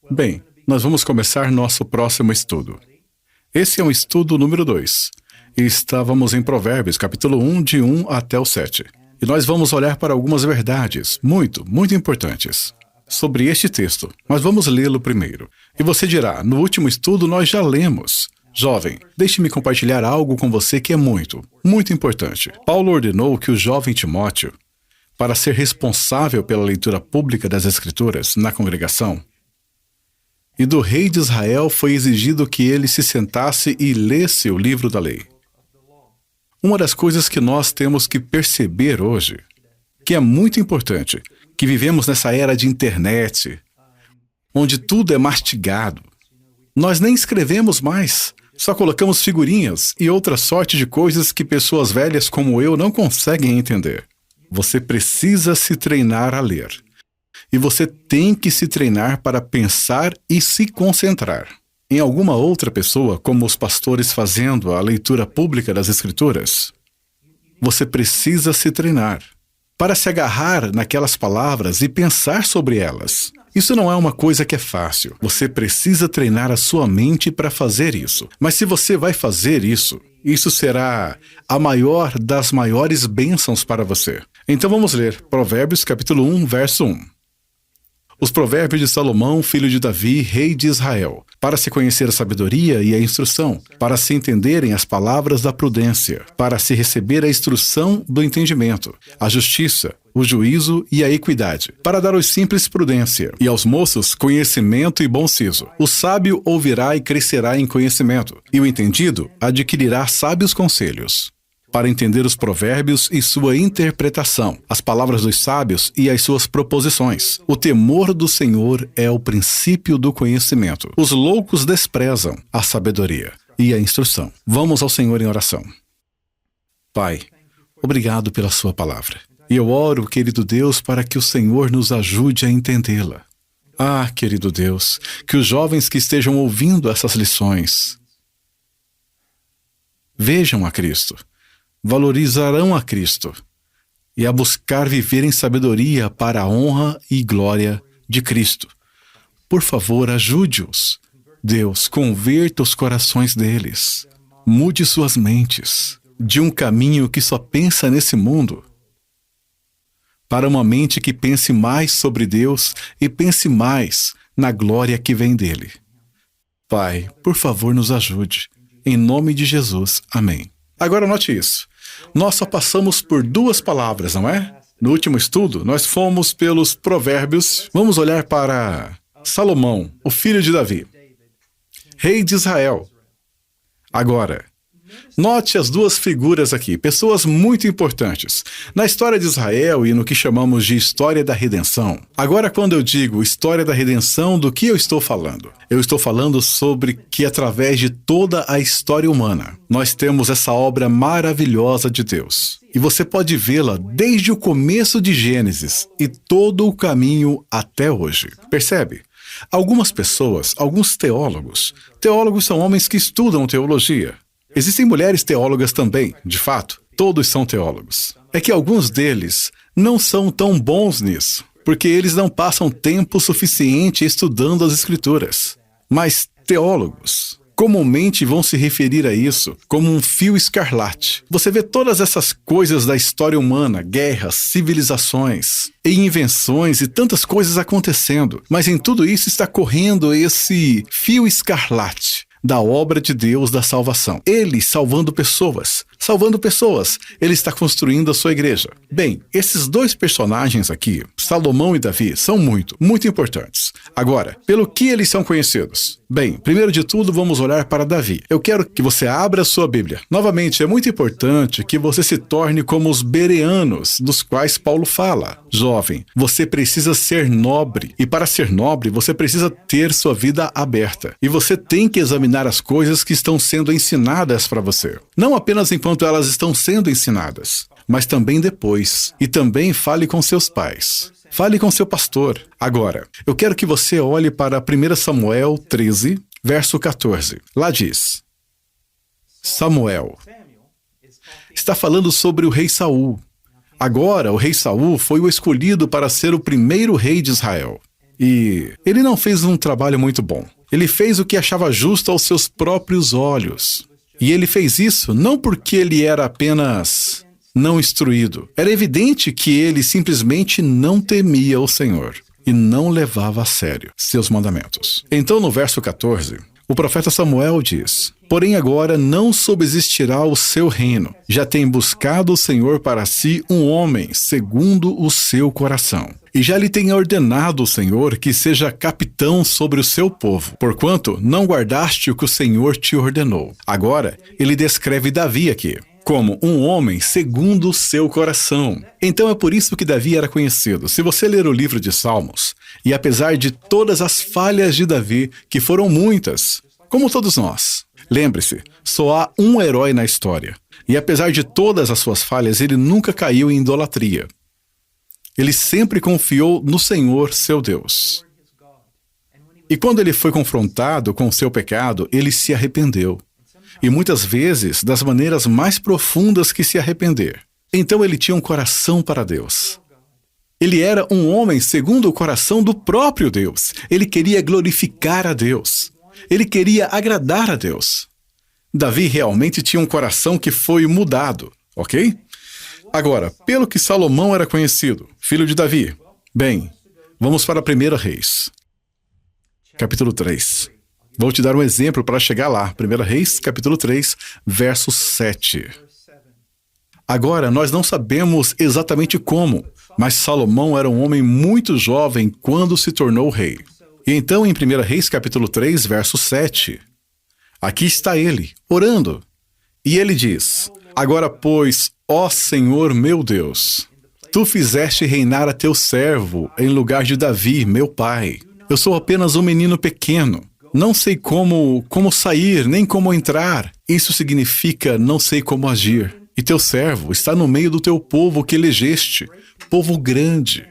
Bem, nós vamos começar nosso próximo estudo. Esse é o estudo número 2. E estávamos em Provérbios, capítulo 1, de 1 até o 7. E nós vamos olhar para algumas verdades muito importantes sobre este texto. Mas vamos lê-lo primeiro. E você dirá, no último estudo nós já lemos. Jovem, deixe-me compartilhar algo com você que é muito importante. Paulo ordenou que o jovem Timóteo, para ser responsável pela leitura pública das Escrituras na congregação, e do rei de Israel foi exigido que ele se sentasse e lesse o livro da lei. Uma das coisas que nós temos que perceber hoje, que é muito importante, que vivemos nessa era de internet, onde tudo é mastigado. Nós nem escrevemos mais, só colocamos figurinhas e outra sorte de coisas que pessoas velhas como eu não conseguem entender. Você precisa se treinar a ler. E você tem que se treinar para pensar e se concentrar em alguma outra pessoa, como os pastores fazendo a leitura pública das Escrituras. Você precisa se treinar para se agarrar naquelas palavras e pensar sobre elas. Isso não é uma coisa que é fácil. Você precisa treinar a sua mente para fazer isso. Mas se você vai fazer isso, isso será a maior das maiores bênçãos para você. Então vamos ler Provérbios capítulo 1, verso 1. Os provérbios de Salomão, filho de Davi, rei de Israel, para se conhecer a sabedoria e a instrução, para se entenderem as palavras da prudência, para se receber a instrução do entendimento, a justiça, o juízo e a equidade, para dar aos simples prudência, e aos moços conhecimento e bom siso. O sábio ouvirá e crescerá em conhecimento, e o entendido adquirirá sábios conselhos, para entender os provérbios e sua interpretação, as palavras dos sábios e as suas proposições. O temor do Senhor é o princípio do conhecimento. Os loucos desprezam a sabedoria e a instrução. Vamos ao Senhor em oração. Pai, obrigado pela sua palavra. E eu oro, querido Deus, para que o Senhor nos ajude a entendê-la. Ah, querido Deus, que os jovens que estejam ouvindo essas lições vejam a Cristo, valorizarão a Cristo e a buscar viver em sabedoria para a honra e glória de Cristo. Por favor, ajude-os. Deus, converta os corações deles. Mude suas mentes de um caminho que só pensa nesse mundo para uma mente que pense mais sobre Deus e pense mais na glória que vem dele. Pai, por favor, nos ajude. Em nome de Jesus. Amém. Agora note isso. Nós só passamos por 2 palavras, não é? No último estudo, nós fomos pelos provérbios. Vamos olhar para Salomão, o filho de Davi, rei de Israel. Agora, note as 2 figuras aqui, pessoas muito importantes na história de Israel e no que chamamos de história da redenção. Agora, quando eu digo história da redenção, do que eu estou falando? Eu estou falando sobre que através de toda a história humana, nós temos essa obra maravilhosa de Deus. E você pode vê-la desde o começo de Gênesis e todo o caminho até hoje. Percebe? Algumas pessoas, alguns teólogos são homens que estudam teologia. Existem mulheres teólogas também, de fato, todos são teólogos. É que alguns deles não são tão bons nisso, porque eles não passam tempo suficiente estudando as Escrituras. Mas teólogos comumente vão se referir a isso como um fio escarlate. Você vê todas essas coisas da história humana, guerras, civilizações e invenções e tantas coisas acontecendo, mas em tudo isso está correndo esse fio escarlate da obra de Deus da salvação. Ele salvando pessoas. Ele está construindo a sua igreja. Bem, esses 2 personagens aqui, Salomão e Davi, são muito importantes. Agora, pelo que eles são conhecidos? Bem, primeiro de tudo, vamos olhar para Davi. Eu quero que você abra a sua Bíblia. Novamente, é muito importante que você se torne como os bereanos, dos quais Paulo fala. Jovem, você precisa ser nobre. E para ser nobre, você precisa ter sua vida aberta. E você tem que examinar as coisas que estão sendo ensinadas para você. Não apenas enquanto elas estão sendo ensinadas, mas também depois. E também fale com seus pais. Fale com seu pastor. Agora, eu quero que você olhe para 1 Samuel 13, verso 14. Lá diz: Samuel está falando sobre o rei Saul. Agora, o rei Saul foi o escolhido para ser o primeiro rei de Israel. E ele não fez um trabalho muito bom. Ele fez o que achava justo aos seus próprios olhos. E ele fez isso não porque ele era apenas não instruído. Era evidente que ele simplesmente não temia o Senhor e não levava a sério seus mandamentos. Então, no verso 14, o profeta Samuel diz: porém agora não subsistirá o seu reino. Já tem buscado o Senhor para si um homem segundo o seu coração. E já lhe tem ordenado o Senhor que seja capitão sobre o seu povo, porquanto não guardaste o que o Senhor te ordenou. Agora, ele descreve Davi aqui como um homem segundo o seu coração. Então é por isso que Davi era conhecido. Se você ler o livro de Salmos, e apesar de todas as falhas de Davi, que foram muitas, como todos nós, lembre-se, só há um herói na história. E apesar de todas as suas falhas, ele nunca caiu em idolatria. Ele sempre confiou no Senhor, seu Deus. E quando ele foi confrontado com o seu pecado, ele se arrependeu. E muitas vezes, das maneiras mais profundas que se arrepender. Então ele tinha um coração para Deus. Ele era um homem segundo o coração do próprio Deus. Ele queria glorificar a Deus. Ele queria agradar a Deus. Davi realmente tinha um coração que foi mudado, ok? Agora, pelo que Salomão era conhecido, filho de Davi. Bem, vamos para 1 Reis, capítulo 3. Vou te dar um exemplo para chegar lá. 1 Reis, capítulo 3, verso 7. Agora, nós não sabemos exatamente como, mas Salomão era um homem muito jovem quando se tornou rei. E então, em 1 Reis, capítulo 3, verso 7, aqui está ele, orando. E ele diz: agora, pois, ó Senhor meu Deus, tu fizeste reinar a teu servo em lugar de Davi, meu pai. Eu sou apenas um menino pequeno. Não sei como sair, nem como entrar. Isso significa não sei como agir. E teu servo está no meio do teu povo que elegeste, povo grande,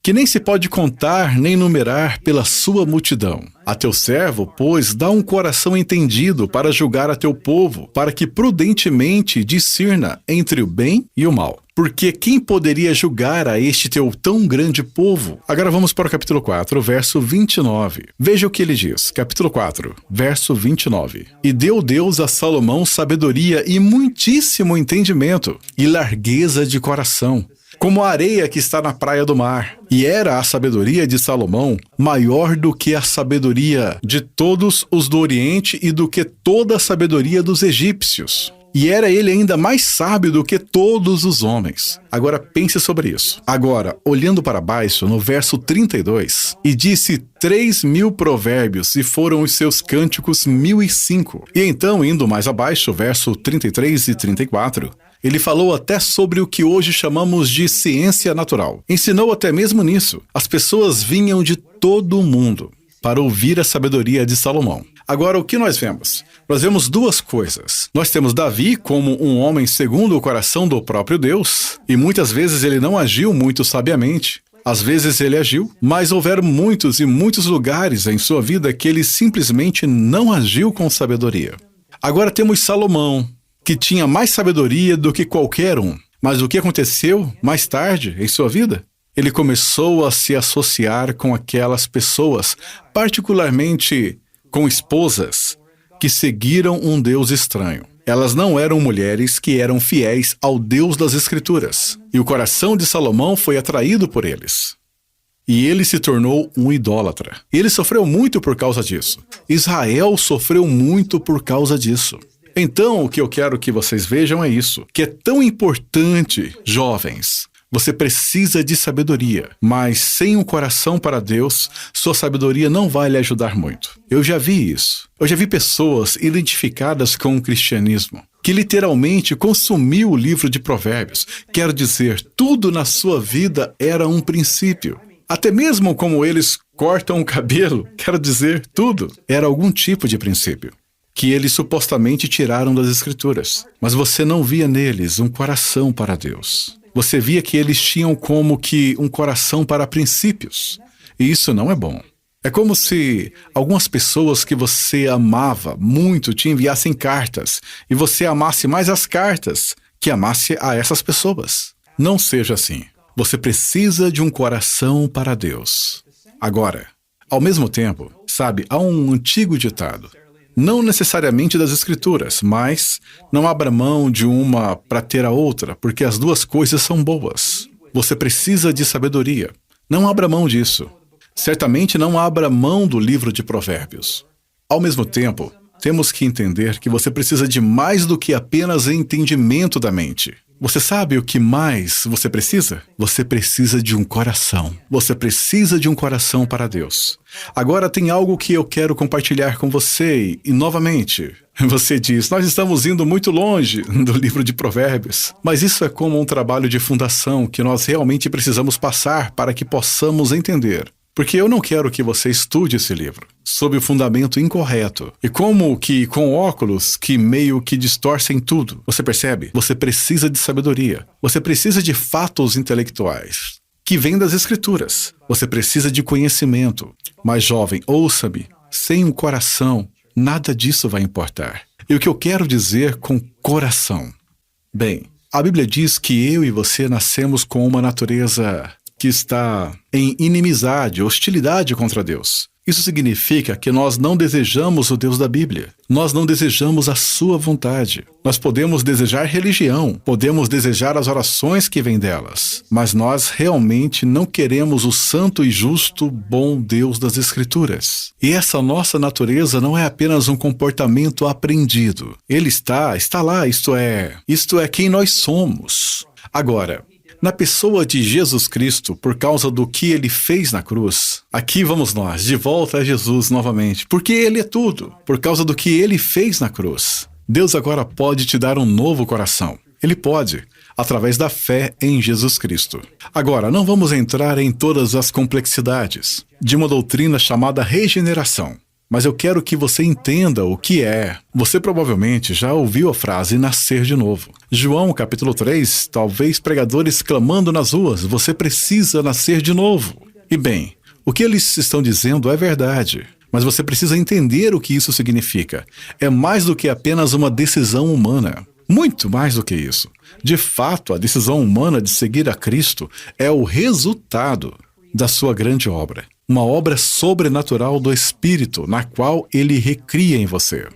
que nem se pode contar nem numerar pela sua multidão. A teu servo, pois, dá um coração entendido para julgar a teu povo, para que prudentemente discirna entre o bem e o mal. Porque quem poderia julgar a este teu tão grande povo? Agora vamos para o capítulo 4, verso 29. Veja o que ele diz. Capítulo 4, verso 29. E deu Deus a Salomão sabedoria e muitíssimo entendimento, e largueza de coração, como a areia que está na praia do mar. E era a sabedoria de Salomão maior do que a sabedoria de todos os do Oriente e do que toda a sabedoria dos egípcios. E era ele ainda mais sábio do que todos os homens. Agora pense sobre isso. Agora, olhando para baixo, no verso 32, e disse 3.000 provérbios, e foram os seus cânticos 1.005. E então, indo mais abaixo, verso 33 e 34, ele falou até sobre o que hoje chamamos de ciência natural. Ensinou até mesmo nisso. As pessoas vinham de todo o mundo para ouvir a sabedoria de Salomão. Agora, o que nós vemos? Nós vemos duas coisas. Nós temos Davi como um homem segundo o coração do próprio Deus, e muitas vezes ele não agiu muito sabiamente. Às vezes ele agiu, mas houveram muitos e muitos lugares em sua vida que ele simplesmente não agiu com sabedoria. Agora temos Salomão, que tinha mais sabedoria do que qualquer um. Mas o que aconteceu mais tarde em sua vida? Ele começou a se associar com aquelas pessoas, particularmente com esposas, que seguiram um Deus estranho. Elas não eram mulheres que eram fiéis ao Deus das Escrituras. E o coração de Salomão foi atraído por eles. E ele se tornou um idólatra. Ele sofreu muito por causa disso. Israel sofreu muito por causa disso. Então, o que eu quero que vocês vejam é isso, que é tão importante, jovens. Você precisa de sabedoria, mas sem um coração para Deus, sua sabedoria não vai lhe ajudar muito. Eu já vi isso. Eu já vi pessoas identificadas com o cristianismo, que literalmente consumiu o livro de Provérbios. Quero dizer, tudo na sua vida era um princípio. Até mesmo como eles cortam o cabelo, quero dizer, tudo era algum tipo de princípio que eles supostamente tiraram das Escrituras. Mas você não via neles um coração para Deus. Você via que eles tinham como que um coração para princípios. E isso não é bom. É como se algumas pessoas que você amava muito te enviassem cartas e você amasse mais as cartas que amasse a essas pessoas. Não seja assim. Você precisa de um coração para Deus. Agora, ao mesmo tempo, sabe, há um antigo ditado, não necessariamente das Escrituras, mas não abra mão de uma para ter a outra, porque as duas coisas são boas. Você precisa de sabedoria. Não abra mão disso. Certamente não abra mão do livro de Provérbios. Ao mesmo tempo, temos que entender que você precisa de mais do que apenas entendimento da mente. Você sabe o que mais você precisa? Você precisa de um coração. Você precisa de um coração para Deus. Agora tem algo que eu quero compartilhar com você e novamente, você diz, nós estamos indo muito longe do livro de Provérbios. Mas isso é como um trabalho de fundação que nós realmente precisamos passar para que possamos entender. Porque eu não quero que você estude esse livro sob o fundamento incorreto. E como que com óculos que meio que distorcem tudo. Você percebe? Você precisa de sabedoria. Você precisa de fatos intelectuais que vêm das Escrituras. Você precisa de conhecimento. Mas jovem, ouça-me. Sem um coração, nada disso vai importar. E o que eu quero dizer com coração? Bem, a Bíblia diz que eu e você nascemos com uma natureza que está em inimizade, hostilidade contra Deus. Isso significa que nós não desejamos o Deus da Bíblia. Nós não desejamos a sua vontade. Nós podemos desejar religião, podemos desejar as orações que vêm delas, mas nós realmente não queremos o santo e justo, bom Deus das Escrituras. E essa nossa natureza não é apenas um comportamento aprendido. Ele está lá, isto é quem nós somos. Agora, na pessoa de Jesus Cristo, por causa do que Ele fez na cruz, aqui vamos nós, de volta a Jesus novamente, porque Ele é tudo, por causa do que Ele fez na cruz. Deus agora pode te dar um novo coração. Ele pode, através da fé em Jesus Cristo. Agora, não vamos entrar em todas as complexidades de uma doutrina chamada regeneração. Mas eu quero que você entenda o que é. Você provavelmente já ouviu a frase nascer de novo. João capítulo 3, talvez pregadores clamando nas ruas, você precisa nascer de novo. E bem, o que eles estão dizendo é verdade. Mas você precisa entender o que isso significa. É mais do que apenas uma decisão humana. Muito mais do que isso. De fato, a decisão humana de seguir a Cristo é o resultado da sua grande obra. Uma obra sobrenatural do Espírito, na qual Ele recria em você.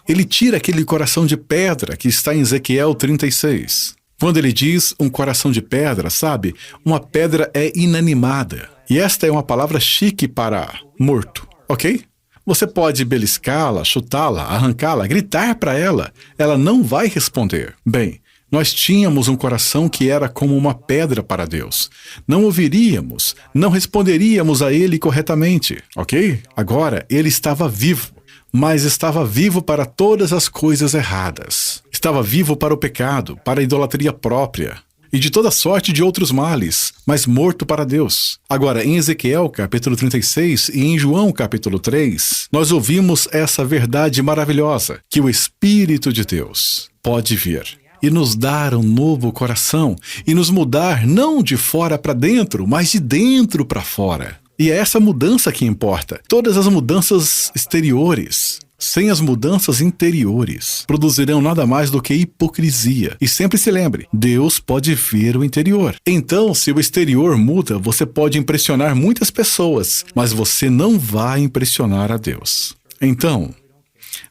Ele tira aquele coração de pedra que está em Ezequiel 36. Quando ele diz um coração de pedra, sabe? Uma pedra é inanimada. E esta é uma palavra chique para morto, ok? Você pode beliscá-la, chutá-la, arrancá-la, gritar para ela. Ela não vai responder. Bem, nós tínhamos um coração que era como uma pedra para Deus. Não ouviríamos, não responderíamos a Ele corretamente, ok? Agora, Ele estava vivo, mas estava vivo para todas as coisas erradas. Estava vivo para o pecado, para a idolatria própria e de toda sorte de outros males, mas morto para Deus. Agora, em Ezequiel capítulo 36 e em João capítulo 3, nós ouvimos essa verdade maravilhosa, que o Espírito de Deus pode vir e nos dar um novo coração, e nos mudar não de fora para dentro, mas de dentro para fora. E é essa mudança que importa. Todas as mudanças exteriores, sem as mudanças interiores, produzirão nada mais do que hipocrisia. E sempre se lembre, Deus pode ver o interior. Então, se o exterior muda, você pode impressionar muitas pessoas, mas você não vai impressionar a Deus. Então,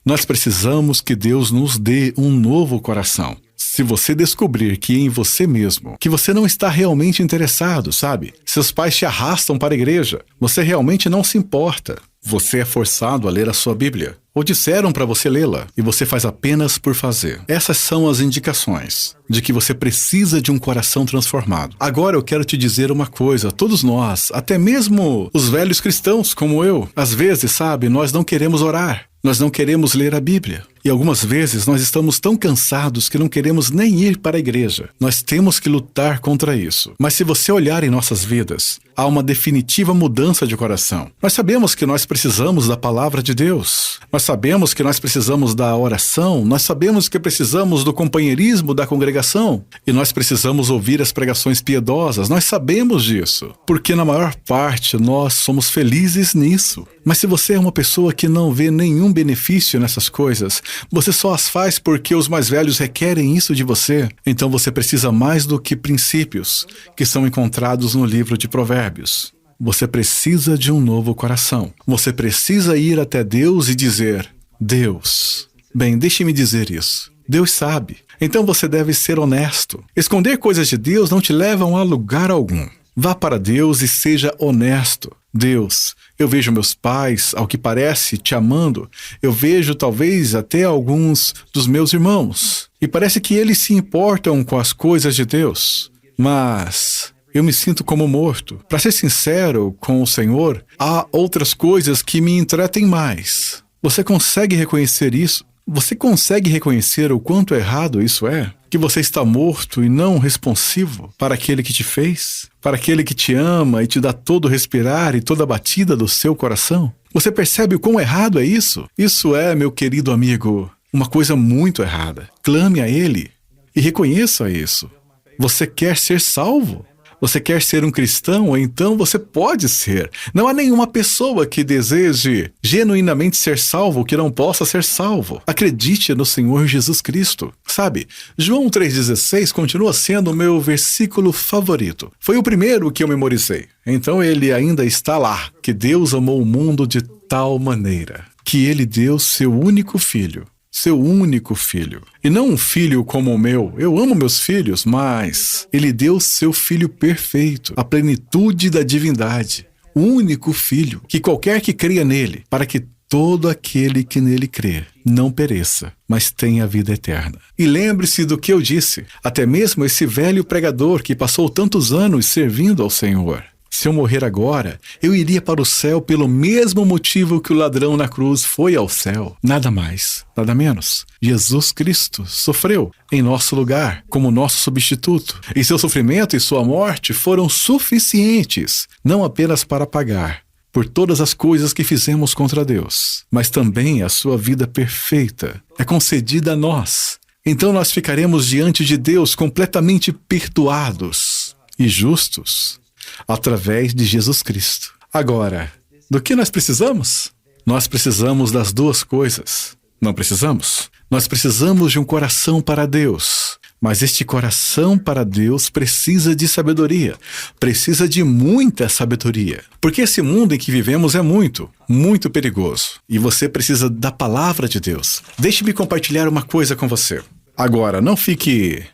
nós precisamos que Deus nos dê um novo coração. Se você descobrir que em você mesmo, que você não está realmente interessado, sabe? Seus pais te arrastam para a igreja, você realmente não se importa. Você é forçado a ler a sua Bíblia, ou disseram para você lê-la, e você faz apenas por fazer. Essas são as indicações de que você precisa de um coração transformado. Agora eu quero te dizer uma coisa, todos nós, até mesmo os velhos cristãos como eu, às vezes, sabe, nós não queremos orar. Nós não queremos ler a Bíblia. E algumas vezes nós estamos tão cansados que não queremos nem ir para a igreja. Nós temos que lutar contra isso. Mas se você olhar em nossas vidas, há uma definitiva mudança de coração. Nós sabemos que nós precisamos da palavra de Deus. Nós sabemos que nós precisamos da oração. Nós sabemos que precisamos do companheirismo da congregação. E nós precisamos ouvir as pregações piedosas. Nós sabemos disso. Porque na maior parte nós somos felizes nisso. Mas se você é uma pessoa que não vê nenhum benefício nessas coisas, você só as faz porque os mais velhos requerem isso de você, então você precisa mais do que princípios que são encontrados no livro de Provérbios. Você precisa de um novo coração. Você precisa ir até Deus e dizer: Deus, bem, deixe-me dizer isso. Deus sabe. Então você deve ser honesto. Esconder coisas de Deus não te levam a lugar algum. Vá para Deus e seja honesto. Deus, eu vejo meus pais, ao que parece, te amando. Eu vejo talvez até alguns dos meus irmãos. E parece que eles se importam com as coisas de Deus. Mas eu me sinto como morto. Para ser sincero com o Senhor, há outras coisas que me entretem mais. Você consegue reconhecer isso? Você consegue reconhecer o quanto errado isso é? Que você está morto e não responsivo para aquele que te fez? Para aquele que te ama e te dá todo o respirar e toda a batida do seu coração? Você percebe o quão errado é isso? Isso é, meu querido amigo, uma coisa muito errada. Clame a Ele e reconheça isso. Você quer ser salvo? Você quer ser um cristão? Então você pode ser. Não há nenhuma pessoa que deseje genuinamente ser salvo que não possa ser salvo. Acredite no Senhor Jesus Cristo. Sabe, João 3,16 continua sendo o meu versículo favorito. Foi o primeiro que eu memorizei. Então ele ainda está lá. Que Deus amou o mundo de tal maneira que Ele deu seu único filho. Seu único filho. E não um filho como o meu. Eu amo meus filhos, mas Ele deu seu filho perfeito, a plenitude da divindade. O único filho, que qualquer que creia nele, para que todo aquele que nele crê não pereça, mas tenha vida eterna. E lembre-se do que eu disse, até mesmo esse velho pregador que passou tantos anos servindo ao Senhor. Se eu morrer agora, eu iria para o céu pelo mesmo motivo que o ladrão na cruz foi ao céu. Nada mais, nada menos. Jesus Cristo sofreu em nosso lugar, como nosso substituto. E seu sofrimento e sua morte foram suficientes, não apenas para pagar por todas as coisas que fizemos contra Deus, mas também a sua vida perfeita é concedida a nós. Então nós ficaremos diante de Deus completamente perdoados e justos, através de Jesus Cristo. Agora, do que nós precisamos? Nós precisamos das duas coisas. Não precisamos? Nós precisamos de um coração para Deus. Mas este coração para Deus precisa de sabedoria. Precisa de muita sabedoria. Porque esse mundo em que vivemos é muito, muito perigoso. E você precisa da palavra de Deus. Deixe-me compartilhar uma coisa com você. Agora, não fique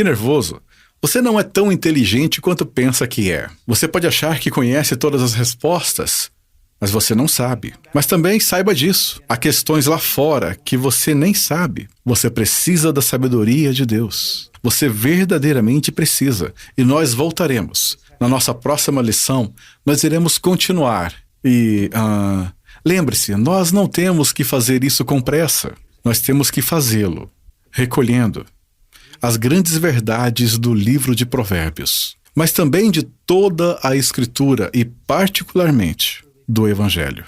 nervoso. Você não é tão inteligente quanto pensa que é. Você pode achar que conhece todas as respostas, mas você não sabe. Mas também saiba disso. Há questões lá fora que você nem sabe. Você precisa da sabedoria de Deus. Você verdadeiramente precisa. E nós voltaremos. Na nossa próxima lição, nós iremos continuar. E lembre-se, nós não temos que fazer isso com pressa. Nós temos que fazê-lo recolhendo as grandes verdades do livro de Provérbios, mas também de toda a Escritura e particularmente do Evangelho.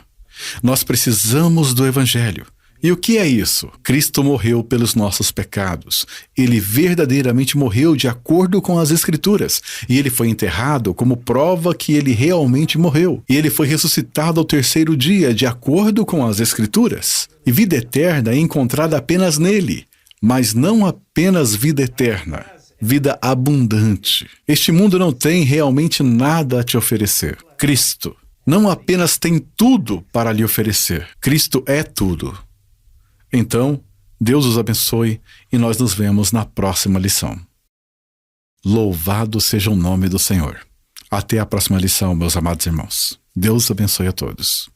Nós precisamos do Evangelho. E o que é isso? Cristo morreu pelos nossos pecados. Ele verdadeiramente morreu de acordo com as Escrituras. E ele foi enterrado como prova que ele realmente morreu. E ele foi ressuscitado ao terceiro dia de acordo com as Escrituras. E vida eterna é encontrada apenas nele. Mas não apenas vida eterna, vida abundante. Este mundo não tem realmente nada a te oferecer. Cristo não apenas tem tudo para lhe oferecer. Cristo é tudo. Então, Deus os abençoe e nós nos vemos na próxima lição. Louvado seja o nome do Senhor. Até a próxima lição, meus amados irmãos. Deus abençoe a todos.